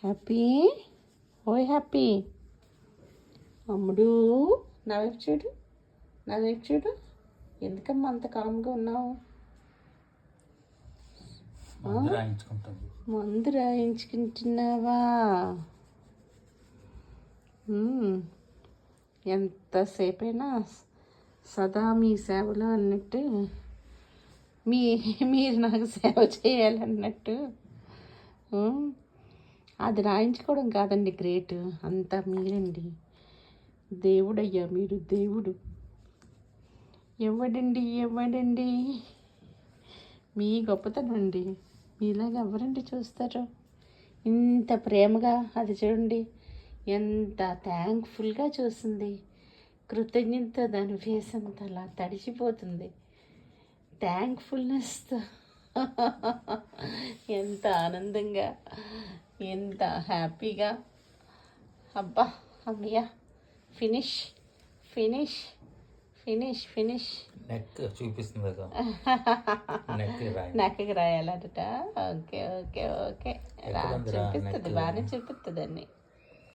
Happy, ఓయ్ happy అమ్ముడు, నా వైపు చూడు, నా వైపు చూడు. ఎందుకమ్మా అంత కామ్గా ఉన్నావు? మందు రాయించుకుంటున్నావా? ఎంతసేపైనా సదా మీ సేవలో అన్నట్టు, మీరు నాకు సేవ చేయాలన్నట్టు. అది రాయించుకోవడం కాదండి గ్రేట్, అంతా మీరండి. దేవుడయ్యా మీరు, దేవుడు. ఎవడండి మీ గొప్పతనం అండి. మీలాగా ఎవరండి చూస్తారు? ఇంత ప్రేమగా అది చూడండి, ఎంత థ్యాంక్ఫుల్గా చూస్తుంది. కృతజ్ఞత దాని ఫేస్ అంతా అలా తడిచిపోతుంది థ్యాంక్ఫుల్నెస్తో. ఎంత ఆనందంగా, ఎంత హ్యాపీగా. అబ్బా అమ్మయ్య, finish finish finish finish. Neck చూపిస్తుంది కదా, నెక్కి రాయాలంట. ఓకే ఓకే ఓకే, చూపిస్తుంది, బాగానే చూపిస్తుంది అన్నీ.